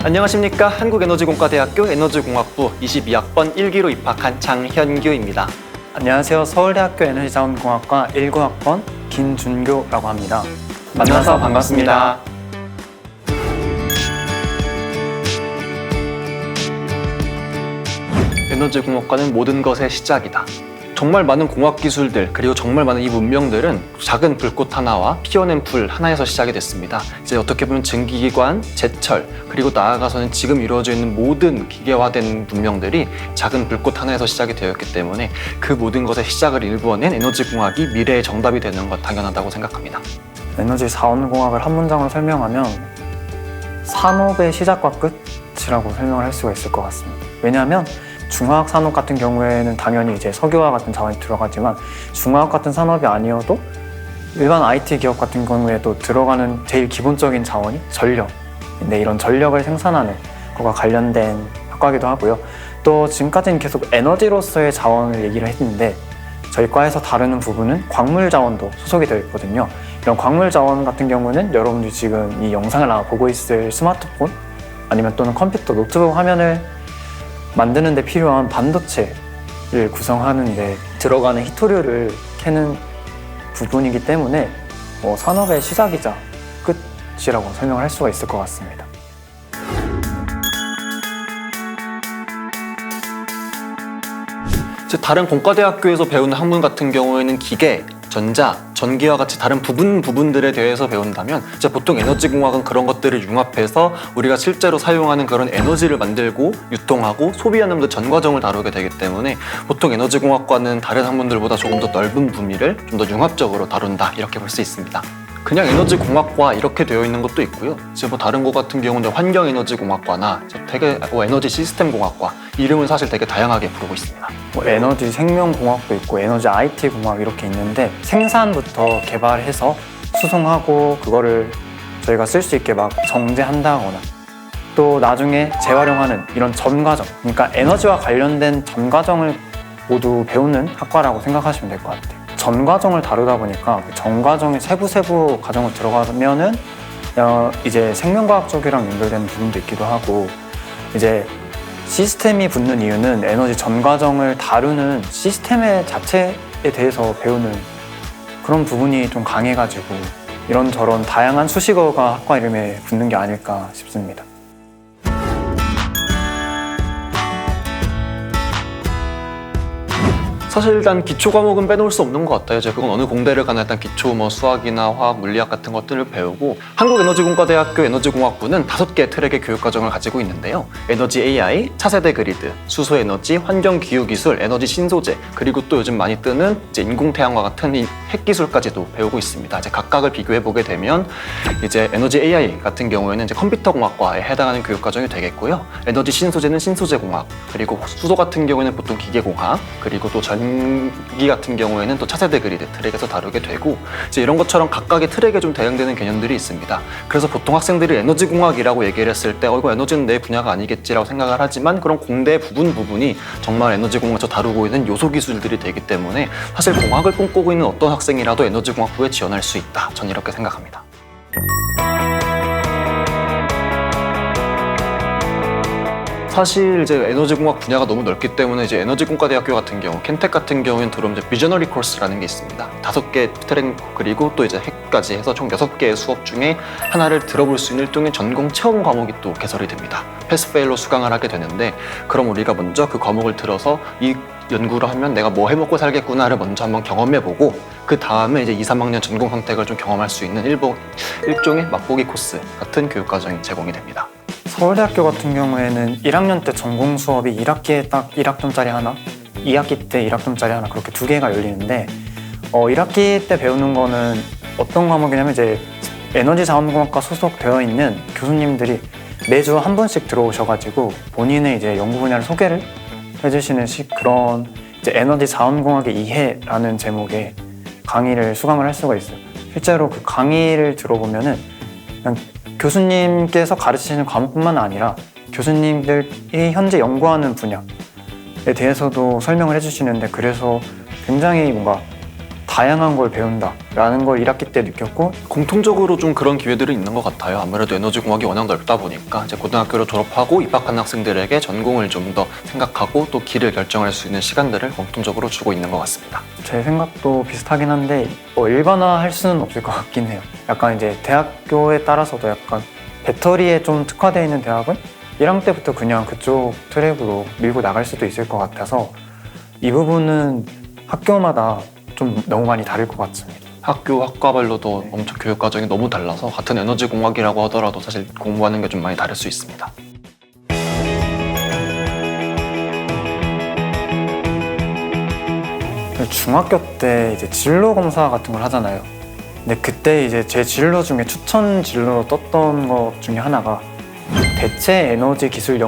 안녕하십니까. 한국에너지공과대학교 에너지공학부 22학번 1기로 입학한 장현규입니다. 안녕하세요. 서울대학교 에너지자원공학과 19학번 김준교라고 합니다. 만나서 반갑습니다. 에너지공학과는 모든 것의 시작이다. 정말 많은 공학기술들 그리고 정말 많은 이 문명들은 작은 불꽃 하나와 피어낸 불 하나에서 시작이 됐습니다. 이제 어떻게 보면 증기기관, 제철 그리고 나아가서는 지금 이루어져 있는 모든 기계화된 문명들이 작은 불꽃 하나에서 시작이 되었기 때문에 그 모든 것의 시작을 일구어낸 에너지공학이 미래의 정답이 되는 것 당연하다고 생각합니다. 에너지 자원공학을 한 문장으로 설명하면 산업의 시작과 끝이라고 설명을 할 수가 있을 것 같습니다. 왜냐하면 중화학 산업 같은 경우에는 당연히 이제 석유와 같은 자원이 들어가지만 중화학 같은 산업이 아니어도 일반 IT 기업 같은 경우에도 들어가는 제일 기본적인 자원이 전력. 네, 이런 전력을 생산하는 것과 관련된 학과이기도 하고요. 또 지금까지는 계속 에너지로서의 자원을 얘기를 했는데 저희 과에서 다루는 부분은 광물 자원도 소속이 되어 있거든요. 이런 광물 자원 같은 경우는 여러분들이 지금 이 영상을 아마 보고 있을 스마트폰 아니면 또는 컴퓨터, 노트북 화면을 만드는 데 필요한 반도체를 구성하는 데 들어가는 히토류를 캐는 부분이기 때문에 산업의 시작이자 끝이라고 설명을 할 수가 있을 것 같습니다. 다른 공과대학교에서 배우는 학문 같은 경우에는 기계, 전자, 전기와 같이 다른 부분들에 대해서 배운다면 이제 보통 에너지공학은 그런 것들을 융합해서 우리가 실제로 사용하는 그런 에너지를 만들고 유통하고 소비하는 데 전 과정을 다루게 되기 때문에 보통 에너지공학과는 다른 학문들보다 조금 더 넓은 범위를 좀 더 융합적으로 다룬다 이렇게 볼 수 있습니다. 그냥 에너지공학과 이렇게 되어 있는 것도 있고요. 이제 다른 거 같은 경우는 환경에너지공학과나 되게 에너지 시스템공학과 이름은 사실 되게 다양하게 부르고 있습니다. 에너지 생명공학도 있고 에너지 IT 공학 이렇게 있는데 생산부터 개발해서 수송하고 그거를 저희가 쓸 수 있게 막 정제한다거나 또 나중에 재활용하는 이런 전 과정, 그러니까 에너지와 관련된 전 과정을 모두 배우는 학과라고 생각하시면 될 것 같아요. 전 과정을 다루다 보니까 전 과정의 세부 과정을 들어가면은 이제 생명과학 쪽이랑 연결되는 부분도 있기도 하고 이제 시스템이 붙는 이유는 에너지 전 과정을 다루는 시스템의 자체에 대해서 배우는 그런 부분이 좀 강해가지고 이런저런 다양한 수식어가 학과 이름에 붙는 게 아닐까 싶습니다. 사실 일단 기초 과목은 빼놓을 수 없는 것 같아요. 그건 어느 공대를 가나 일단 기초 수학이나 화학, 물리학 같은 것들을 배우고 한국에너지공과대학교 에너지공학부는 5개의 트랙의 교육과정을 가지고 있는데요. 에너지 AI, 차세대 그리드, 수소에너지, 환경기후기술, 에너지 신소재 그리고 또 요즘 많이 뜨는 이제 인공태양과 같은 이 핵기술까지도 배우고 있습니다. 이제 각각을 비교해보게 되면 이제 에너지 AI 같은 경우에는 이제 컴퓨터공학과에 해당하는 교육과정이 되겠고요. 에너지 신소재는 신소재공학, 그리고 수소 같은 경우에는 보통 기계공학, 그리고 또 전기 같은 경우에는 또 차세대 그리드 트랙에서 다루게 되고 이제 이런 것처럼 각각의 트랙에 좀 대응되는 개념들이 있습니다. 그래서 보통 학생들이 에너지공학이라고 얘기를 했을 때 이거 에너지는 내 분야가 아니겠지라고 생각을 하지만 그런 공대 부분이 정말 에너지공학에서 다루고 있는 요소 기술들이 되기 때문에 사실 공학을 꿈꾸고 있는 어떤 학생이라도 에너지공학부에 지원할 수 있다. 전 이렇게 생각합니다. 사실 이제 에너지공학 분야가 너무 넓기 때문에 이제 에너지공과대학교 같은 경우, 켄텍 같은 경우에는 들어오면 이제 비저너리 코스라는 게 있습니다. 5개 트랙 그리고 또 이제 핵까지 해서 총 6개의 수업 중에 하나를 들어볼 수 있는 일종의 전공 체험 과목이 또 개설이 됩니다. 패스페일로 수강을 하게 되는데 그럼 우리가 먼저 그 과목을 들어서 이 연구를 하면 내가 뭐 해먹고 살겠구나를 먼저 한번 경험해보고 그 다음에 이제 2, 3학년 전공 선택을 좀 경험할 수 있는 일종의 맛보기 코스 같은 교육과정이 제공이 됩니다. 서울대학교 같은 경우에는 1학년 때 전공 수업이 1학기에 딱 1학점짜리 하나, 2학기 때 1학점짜리 하나 그렇게 2개가 열리는데 1학기 때 배우는 거는 어떤 과목이냐면 이제 에너지자원공학과 소속되어 있는 교수님들이 매주 한 분씩 들어오셔가지고 본인의 이제 연구 분야를 소개를 해주시는 그런 이제 에너지자원공학의 이해라는 제목의 강의를 수강을 할 수가 있어요. 실제로 그 강의를 들어보면은 그냥 교수님께서 가르치시는 과목뿐만 아니라 교수님들이 현재 연구하는 분야에 대해서도 설명을 해주시는데 그래서 굉장히 뭔가 다양한 걸 배운다라는 걸 1학기 때 느꼈고, 공통적으로 좀 그런 기회들이 있는 것 같아요. 아무래도 에너지공학이 워낙 넓다 보니까 이제 고등학교를 졸업하고 입학한 학생들에게 전공을 좀 더 생각하고 또 길을 결정할 수 있는 시간들을 공통적으로 주고 있는 것 같습니다. 제 생각도 비슷하긴 한데 일반화할 수는 없을 것 같긴 해요. 약간 이제 대학교에 따라서도 약간 배터리에 좀 특화되어 있는 대학은 1학년 때부터 그냥 그쪽 트랙으로 밀고 나갈 수도 있을 것 같아서 이 부분은 학교마다 좀 너무 많이 다를 것 같습니다. 학교 학과별로도 엄청 교육 과정이 너무 달라서 같은 에너지공학이라고 하더라도 사실 공부하는 게 좀 많이 다를 수 있습니다. 중학교 때 이제 진로 검사 같은 걸 하잖아요. 근데 그때 이제 제 진로 중에 추천 진로로 떴던 것 중에 하나가 대체 에너지 기술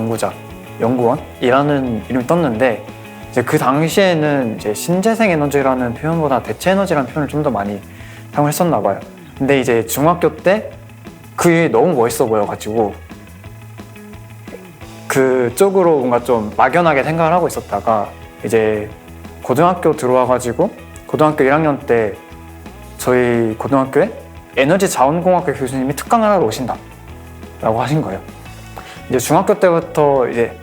연구원이라는 이름이 떴는데, 이제 그 당시에는 이제 신재생 에너지라는 표현보다 대체 에너지라는 표현을 좀 더 많이 사용했었나 봐요. 근데 이제 중학교 때 그게 너무 멋있어 보여가지고 그쪽으로 뭔가 좀 막연하게 생각을 하고 있었다가 이제 고등학교 들어와가지고 고등학교 1학년 때 저희 고등학교에 에너지 자원공학과 교수님이 특강을 하러 오신다 라고 하신 거예요. 이제 중학교 때부터 이제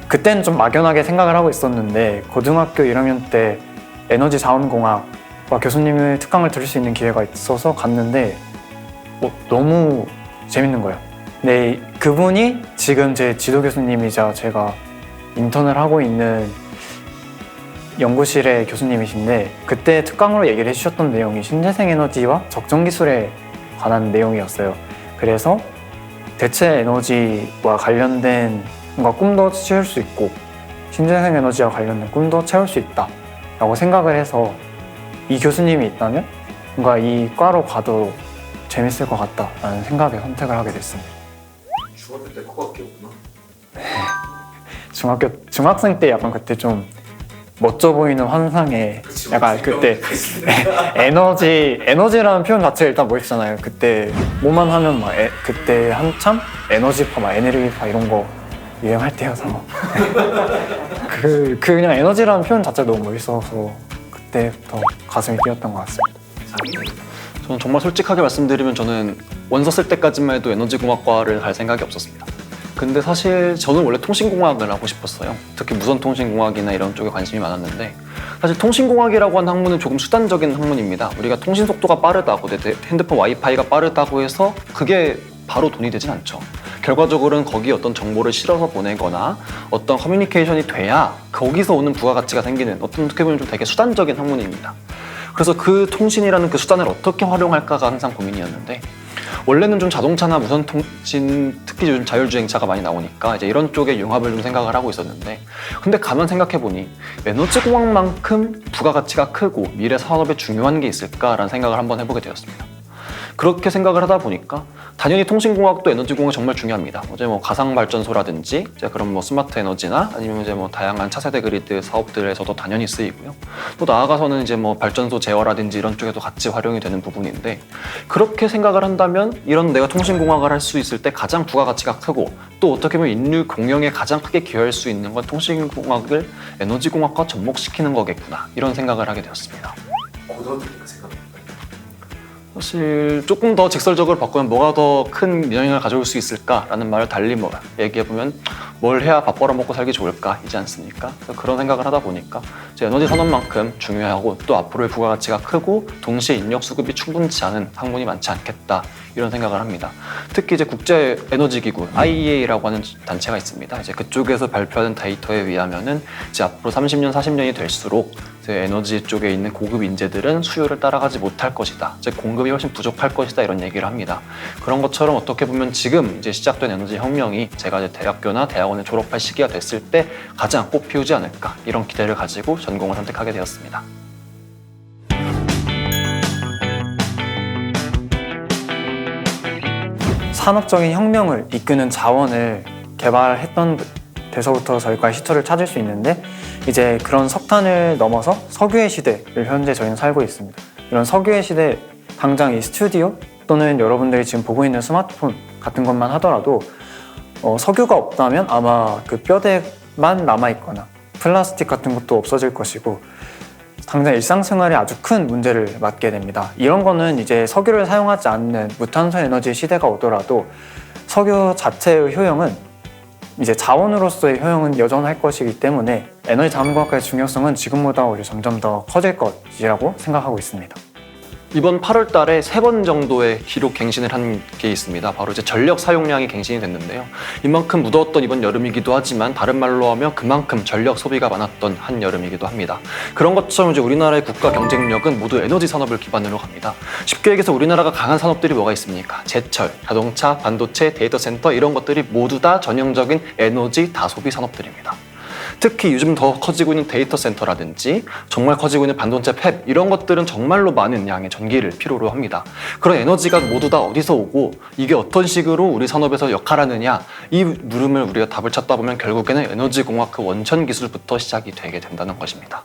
그때는 좀 막연하게 생각을 하고 있었는데 고등학교 1학년 때 에너지 자원공학과 교수님의 특강을 들을 수 있는 기회가 있어서 갔는데 너무 재밌는 거예요. 근데 그분이 지금 제 지도 교수님이자 제가 인턴을 하고 있는 연구실의 교수님이신데, 그때 특강으로 얘기를 해주셨던 내용이 신재생 에너지와 적정 기술에 관한 내용이었어요. 그래서 대체 에너지와 관련된 뭔가 꿈도 채울 수 있고 신재생 에너지와 관련된 꿈도 채울 수 있다 라고 생각을 해서 이 교수님이 있다면 뭔가 이 과로 가도 재밌을 것 같다라는 생각에 선택을 하게 됐습니다. 중학교 때 코학기였구나. 중학생 때 약간 그때 좀 멋져 보이는 환상에 약간 그때 에너지라는 표현 자체가 일단 멋있잖아요. 그때 뭐만 하면 막 그때 한참 에너지파, 막 에네르기파 이런 거 유행할 때여서 그냥 에너지라는 표현 자체가 너무 멋있어서 그때부터 가슴이 뛰었던 것 같습니다. 저는 정말 솔직하게 말씀드리면 저는 원서 쓸 때까지만 해도 에너지공학과를 갈 생각이 없었습니다. 근데 사실 저는 원래 통신공학을 하고 싶었어요. 특히 무선통신공학이나 이런 쪽에 관심이 많았는데, 사실 통신공학이라고 하는 학문은 조금 수단적인 학문입니다. 우리가 통신 속도가 빠르다고, 내 핸드폰 와이파이가 빠르다고 해서 그게 바로 돈이 되진 않죠. 결과적으로는 거기에 어떤 정보를 실어서 보내거나 어떤 커뮤니케이션이 돼야 거기서 오는 부가가치가 생기는, 어떻게 보면 좀 되게 수단적인 학문입니다. 그래서 그 통신이라는 그 수단을 어떻게 활용할까가 항상 고민이었는데, 원래는 좀 자동차나 무선통신, 특히 요즘 자율주행차가 많이 나오니까 이제 이런 쪽에 융합을 좀 생각을 하고 있었는데, 근데 가만 생각해보니 에너지공학만큼 부가가치가 크고 미래 산업에 중요한 게 있을까라는 생각을 한번 해보게 되었습니다. 그렇게 생각을 하다 보니까 당연히 통신공학도 에너지공학이 정말 중요합니다. 이제 뭐 가상발전소라든지 이제 그런 뭐 스마트 에너지나 아니면 이제 뭐 다양한 차세대 그리드 사업들에서도 당연히 쓰이고요. 또 나아가서는 이제 뭐 발전소 제어라든지 이런 쪽에도 같이 활용이 되는 부분인데, 그렇게 생각을 한다면 이런 내가 통신공학을 할 수 있을 때 가장 부가가치가 크고 또 어떻게 보면 인류 공영에 가장 크게 기여할 수 있는 건 통신공학을 에너지공학과 접목시키는 거겠구나, 이런 생각을 하게 되었습니다. 고등학교 때그 생각합니다. 사실 조금 더 직설적으로 바꾸면 뭐가 더 큰 영향을 가져올 수 있을까라는 말을 달리 얘기해보면 뭘 해야 밥 벌어먹고 살기 좋을까이지 않습니까? 그런 생각을 하다 보니까 이제 에너지 산업만큼 중요하고 또 앞으로의 부가가치가 크고 동시에 인력 수급이 충분치 않은 학문이 많지 않겠다, 이런 생각을 합니다. 특히 이제 국제 에너지 기구 IEA라고 하는 단체가 있습니다. 이제 그쪽에서 발표하는 데이터에 의하면은 이제 앞으로 30년, 40년이 될수록 이제 에너지 쪽에 있는 고급 인재들은 수요를 따라가지 못할 것이다. 이제 공급이 훨씬 부족할 것이다, 이런 얘기를 합니다. 그런 것처럼 어떻게 보면 지금 이제 시작된 에너지 혁명이 제가 이제 대학교나 대학원을 졸업할 시기가 됐을 때 가장 꽃피우지 않을까, 이런 기대를 가지고 전공을 선택하게 되었습니다. 산업적인 혁명을 이끄는 자원을 개발했던 데서부터 저희가 시초를 찾을 수 있는데, 이제 그런 석탄을 넘어서 석유의 시대를 현재 저희는 살고 있습니다. 이런 석유의 시대, 당장 이 스튜디오 또는 여러분들이 지금 보고 있는 스마트폰 같은 것만 하더라도 석유가 없다면 아마 그 뼈대만 남아있거나 플라스틱 같은 것도 없어질 것이고, 당장 일상생활에 아주 큰 문제를 맞게 됩니다. 이런 거는 이제 석유를 사용하지 않는 무탄소 에너지 시대가 오더라도 석유 자체의 효용은 이제 자원으로서의 효용은 여전할 것이기 때문에 에너지 자원공학과의 중요성은 지금보다 오히려 점점 더 커질 것이라고 생각하고 있습니다. 이번 8월 달에 3번 정도의 기록 갱신을 한 게 있습니다. 바로 이제 전력 사용량이 갱신이 됐는데요. 이만큼 무더웠던 이번 여름이기도 하지만 다른 말로 하면 그만큼 전력 소비가 많았던 한 여름이기도 합니다. 그런 것처럼 이제 우리나라의 국가 경쟁력은 모두 에너지 산업을 기반으로 갑니다. 쉽게 얘기해서 우리나라가 강한 산업들이 뭐가 있습니까? 제철, 자동차, 반도체, 데이터 센터 이런 것들이 모두 다 전형적인 에너지 다소비 산업들입니다. 특히 요즘 더 커지고 있는 데이터 센터라든지 정말 커지고 있는 반도체 팹 이런 것들은 정말로 많은 양의 전기를 필요로 합니다. 그런 에너지가 모두 다 어디서 오고 이게 어떤 식으로 우리 산업에서 역할하느냐 이 물음을 우리가 답을 찾다 보면 결국에는 에너지공학 그 원천 기술부터 시작이 되게 된다는 것입니다.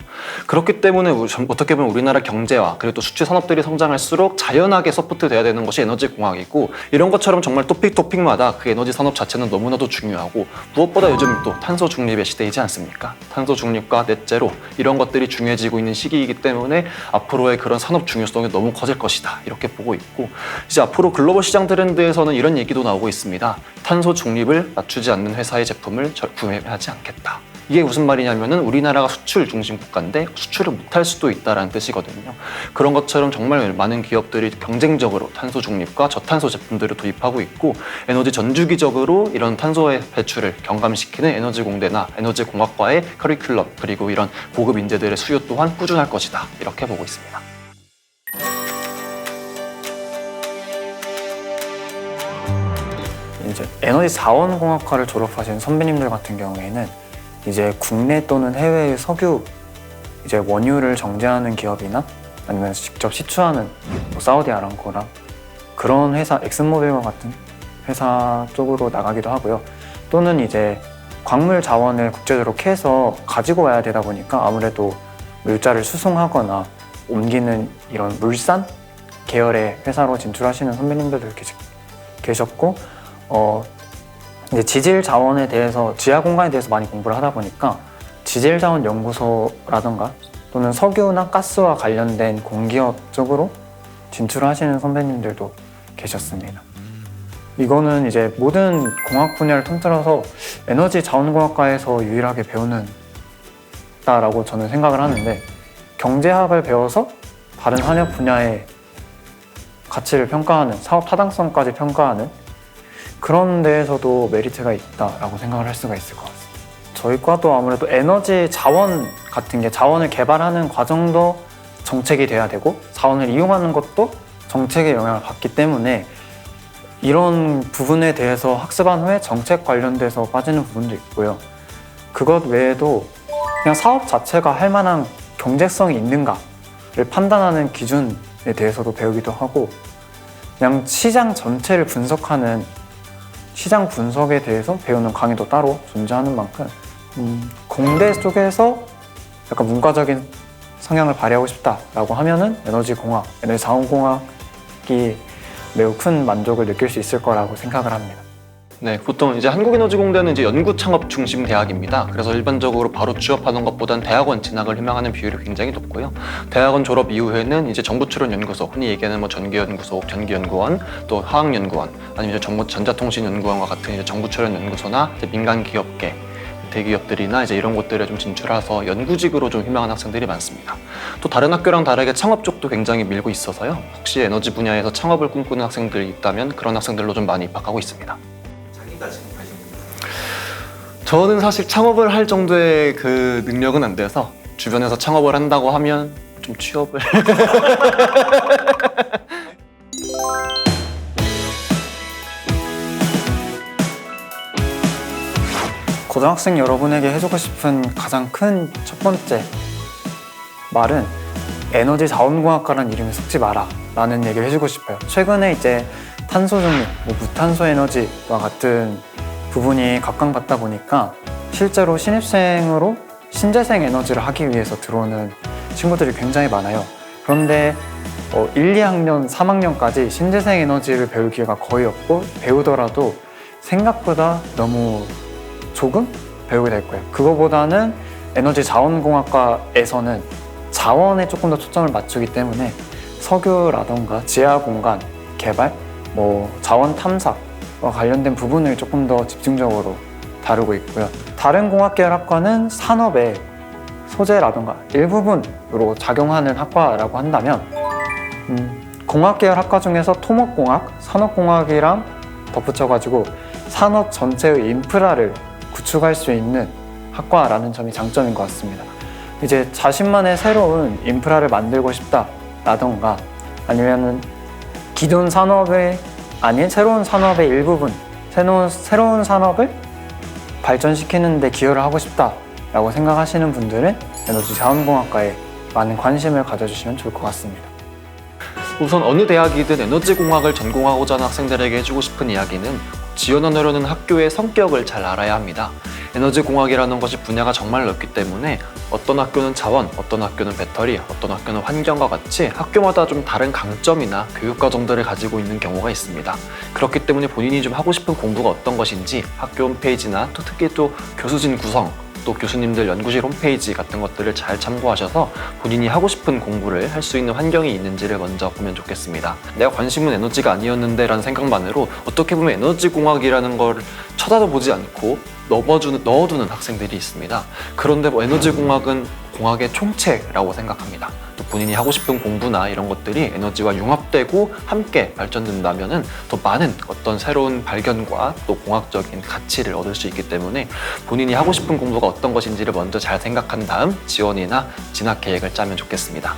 그렇기 때문에 어떻게 보면 우리나라 경제와 그리고 또 수출 산업들이 성장할수록 자연하게 서포트돼야 되는 것이 에너지공학이고 이런 것처럼 정말 토픽마다 그 에너지 산업 자체는 너무나도 중요하고 무엇보다 요즘 또 탄소 중립의 시대이지 않습니까? 탄소 중립과 넷제로 이런 것들이 중요해지고 있는 시기이기 때문에 앞으로의 그런 산업 중요성이 너무 커질 것이다 이렇게 보고 있고 이제 앞으로 글로벌 시장 트렌드에서는 이런 얘기도 나오고 있습니다. 탄소 중립을 낮추지 않는 회사의 제품을 구매하지 않겠다. 이게 무슨 말이냐면은 우리나라가 수출 중심 국가인데 수출을 못할 수도 있다라는 뜻이거든요. 그런 것처럼 정말 많은 기업들이 경쟁적으로 탄소 중립과 저탄소 제품들을 도입하고 있고 에너지 전주기적으로 이런 탄소의 배출을 경감시키는 에너지 공대나 에너지 공학과의 커리큘럼 그리고 이런 고급 인재들의 수요 또한 꾸준할 것이다 이렇게 보고 있습니다. 이제 에너지 자원공학과를 졸업하신 선배님들 같은 경우에는 이제 국내 또는 해외의 석유 이제 원유를 정제하는 기업이나 아니면 직접 시추하는 뭐 사우디 아람코랑 그런 회사 엑슨모빌과 같은 회사 쪽으로 나가기도 하고요. 또는 이제 광물 자원을 국제적으로 캐서 가지고 와야 되다 보니까 아무래도 물자를 수송하거나 옮기는 이런 물산 계열의 회사로 진출하시는 선배님들도 계셨고 이제 지질 자원에 대해서 지하 공간에 대해서 많이 공부를 하다 보니까 지질 자원 연구소라든가 또는 석유나 가스와 관련된 공기업 쪽으로 진출하시는 선배님들도 계셨습니다. 이거는 이제 모든 공학 분야를 통틀어서 에너지 자원공학과에서 유일하게 배우는다라고 저는 생각을 하는데 경제학을 배워서 다른 산업 분야의 가치를 평가하는 사업 타당성까지 평가하는 그런 데에서도 메리트가 있다라고 생각을 할 수가 있을 것 같습니다. 저희 과도 아무래도 에너지 자원 같은 게 자원을 개발하는 과정도 정책이 돼야 되고 자원을 이용하는 것도 정책의 영향을 받기 때문에 이런 부분에 대해서 학습한 후에 정책 관련돼서 빠지는 부분도 있고요. 그것 외에도 그냥 사업 자체가 할 만한 경제성이 있는가를 판단하는 기준에 대해서도 배우기도 하고 그냥 시장 전체를 분석하는 시장 분석에 대해서 배우는 강의도 따로 존재하는 만큼 공대 쪽에서 약간 문과적인 성향을 발휘하고 싶다라고 하면은 에너지 공학, 에너지 자원공학이 매우 큰 만족을 느낄 수 있을 거라고 생각을 합니다. 네, 보통 이제 한국에너지공대는 이제 연구 창업 중심 대학입니다. 그래서 일반적으로 바로 취업하는 것보단 대학원 진학을 희망하는 비율이 굉장히 높고요. 대학원 졸업 이후에는 이제 정부 출연 연구소, 흔히 얘기하는 뭐 전기연구소, 전기연구원, 또 화학연구원, 아니면 이제 전자통신연구원과 같은 이제 정부 출연 연구소나 이제 민간 기업계, 대기업들이나 이제 이런 곳들에 좀 진출해서 연구직으로 좀 희망하는 학생들이 많습니다. 또 다른 학교랑 다르게 창업 쪽도 굉장히 밀고 있어서요. 혹시 에너지 분야에서 창업을 꿈꾸는 학생들이 있다면 그런 학생들로 좀 많이 입학하고 있습니다. 자기가 지금 가진 저는 사실 창업을 할 정도의 그 능력은 안 돼서 주변에서 창업을 한다고 하면 좀 취업을 고등학생 여러분에게 해주고 싶은 가장 큰 첫 번째 말은 에너지 자원공학과라는 이름에 속지 마라 라는 얘기를 해주고 싶어요. 최근에 이제 탄소 중립, 무탄소 에너지와 같은 부분이 각광받다 보니까 실제로 신입생으로 신재생 에너지를 하기 위해서 들어오는 친구들이 굉장히 많아요. 그런데 1, 2학년, 3학년까지 신재생 에너지를 배울 기회가 거의 없고 배우더라도 생각보다 너무 조금 배우게 될 거예요. 그거보다는 에너지 자원공학과에서는 자원에 조금 더 초점을 맞추기 때문에 석유라던가 지하 공간 개발, 자원 탐사와 관련된 부분을 조금 더 집중적으로 다루고 있고요. 다른 공학계열 학과는 산업의 소재라던가 일부분으로 작용하는 학과라고 한다면 공학계열 학과 중에서 토목공학, 산업공학이랑 덧붙여가지고 산업 전체의 인프라를 구축할 수 있는 학과라는 점이 장점인 것 같습니다. 이제 자신만의 새로운 인프라를 만들고 싶다라던가 아니면은 기존 산업의 아닌 새로운 산업의 일부분, 새로운 산업을 발전시키는 데 기여를 하고 싶다라고 생각하시는 분들은 에너지 자원공학과에 많은 관심을 가져주시면 좋을 것 같습니다. 우선 어느 대학이든 에너지공학을 전공하고자 하는 학생들에게 해주고 싶은 이야기는 지원하려는 학교의 성격을 잘 알아야 합니다. 에너지공학이라는 것이 분야가 정말 넓기 때문에 어떤 학교는 자원, 어떤 학교는 배터리, 어떤 학교는 환경과 같이 학교마다 좀 다른 강점이나 교육과정들을 가지고 있는 경우가 있습니다. 그렇기 때문에 본인이 좀 하고 싶은 공부가 어떤 것인지 학교 홈페이지나 또 특히 또 교수진 구성, 또 교수님들 연구실 홈페이지 같은 것들을 잘 참고하셔서 본인이 하고 싶은 공부를 할 수 있는 환경이 있는지를 먼저 보면 좋겠습니다. 내가 관심은 에너지가 아니었는데 라는 생각만으로 어떻게 보면 에너지공학이라는 걸 쳐다도 보지 않고 넣어두는 학생들이 있습니다. 그런데 에너지공학은 공학의 총체라고 생각합니다. 또 본인이 하고 싶은 공부나 이런 것들이 에너지와 융합되고 함께 발전된다면 더 많은 어떤 새로운 발견과 또 공학적인 가치를 얻을 수 있기 때문에 본인이 하고 싶은 공부가 어떤 것인지를 먼저 잘 생각한 다음 지원이나 진학 계획을 짜면 좋겠습니다.